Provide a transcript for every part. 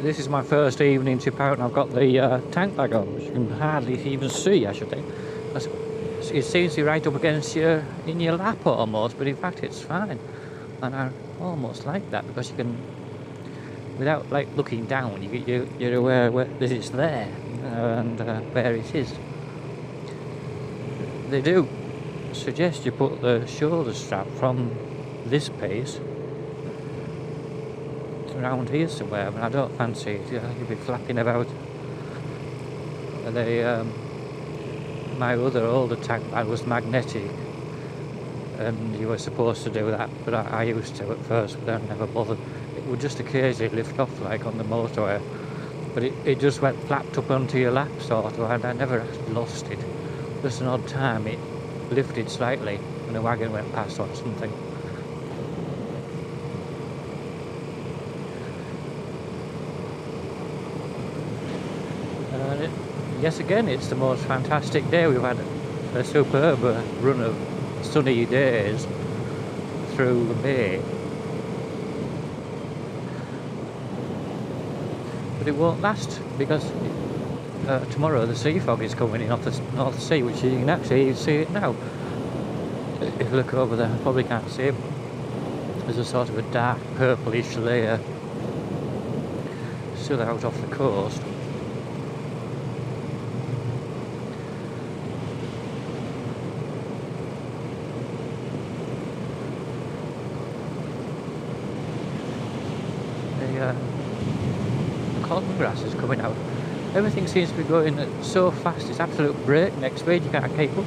This is my first evening trip out, and I've got the tank bag on, which you can hardly even see, I should think. It seems to be right up against you in your lap almost, but in fact it's fine. And I almost like that, because you can, without like looking down, you're aware that it's there and where it is. They do suggest you put the shoulder strap from this base around here somewhere, but I don't fancy it. You'll be flapping about. My other older tank bag was magnetic, and you were supposed to do that, but I used to at first, but I never bothered. It would just occasionally lift off, like on the motorway, but it just went flapped up onto your lap sort of, and I never lost it. Just an odd time it lifted slightly when a wagon went past or something. Yes, again, it's the most fantastic day. We've had a superb run of sunny days through May. But it won't last, because tomorrow the sea fog is coming in off the North Sea, which you can actually see it now. If you look over there, you probably can't see it. There's a sort of a dark purplish layer still out off the coast. The cotton grass is coming out. Everything seems to be going so fast, it's absolute breakneck speed, you can't keep up.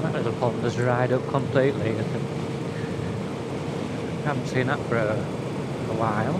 That little pond has dried up completely. I haven't seen that for a while.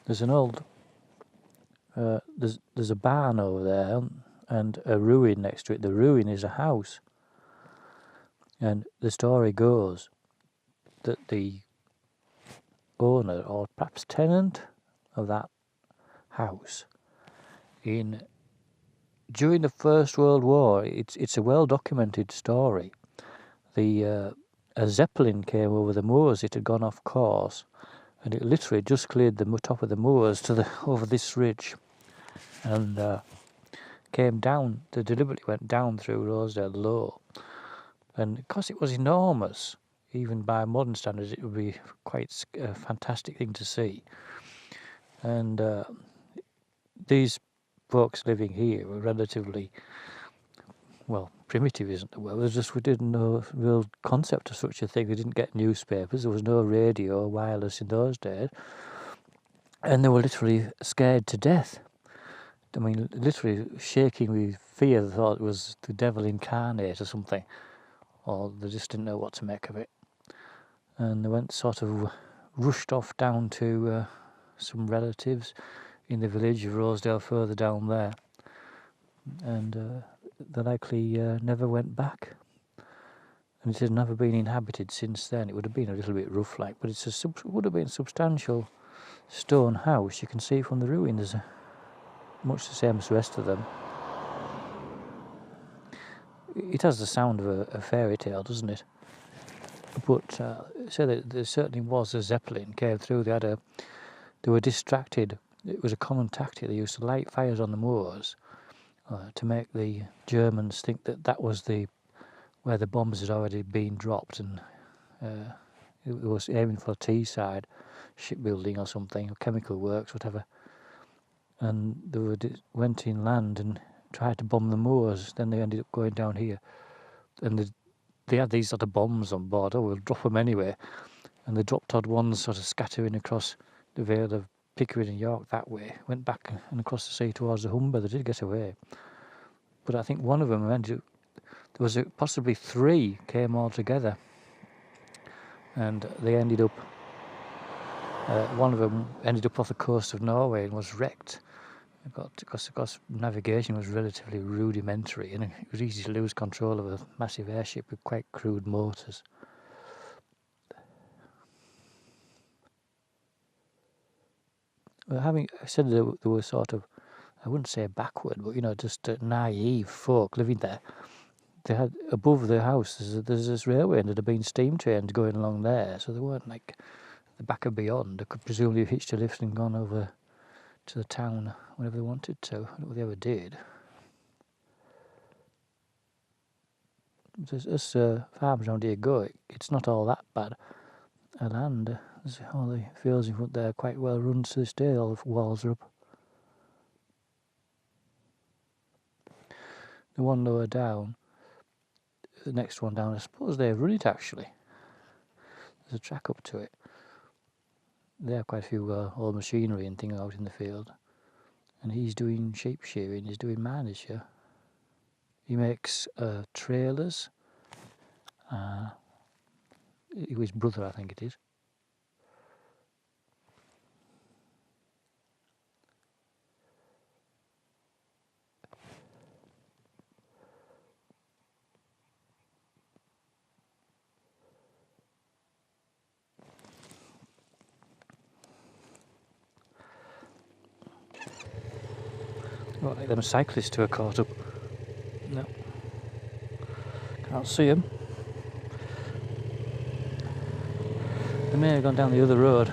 There's an old, there's a barn over there and a ruin next to it. The ruin is a house, and the story goes that the owner, or perhaps tenant of that house, during the First World War, it's a well documented story. A Zeppelin came over the moors. It had gone off course, and it literally just cleared the top of the moors to over this ridge, and came down. They deliberately went down through Rosedale low, and because it was enormous, even by modern standards, it would be quite a fantastic thing to see. And these folks living here were relatively, well, primitive isn't the word. We didn't know real concept of such a thing. We didn't get newspapers. There was no radio or wireless in those days, and they were literally scared to death. I mean, literally shaking with fear. They thought it was the devil incarnate or something, or they just didn't know what to make of it. And they went sort of rushed off down to some relatives in the village of Rosedale further down there, and they likely never went back. And it has never been inhabited since then. It would have been a little bit rough like, but it would have been a substantial stone house. You can see from the ruins, much the same as the rest of them. It has the sound of a fairy tale, doesn't it? But so there certainly was a Zeppelin came through. They were distracted. It was a common tactic. They used to light fires on the moors to make the Germans think that was where the bombs had already been dropped, and it was aiming for Teesside shipbuilding or something, or chemical works, whatever. And they went inland and tried to bomb the moors. Then they ended up going down here, and they had these sort of bombs on board. Oh, we'll drop them anyway. And they dropped odd ones sort of scattering across the Vale of Pickering and York that way. Went back and across the sea towards the Humber. They did get away. But I think one of them ended up, there was possibly 3 came all together. And they ended up, one of them ended up off the coast of Norway and was wrecked. Because navigation was relatively rudimentary, and it was easy to lose control of a massive airship with quite crude motors. Well, having said there were sort of, I wouldn't say backward, but just naive folk living there. They had above their house there's this railway, and there'd have been steam trains going along there, so they weren't like the back of beyond. They could presumably have hitched a lift and gone over to the town whenever they wanted to. I don't know what they ever did. As farms around here go, it's not all that bad a land. All the fields in front there are quite well run to this day. All the walls are up. The one lower down, the next one down, I suppose they run it actually. There's a track up to it. There are quite a few old machinery and things out in the field. And he's doing sheep shearing, he's doing manager. He makes trailers. His brother, I think it is. Not like them cyclists who are caught up. No. Can't see them. They may have gone down the other road.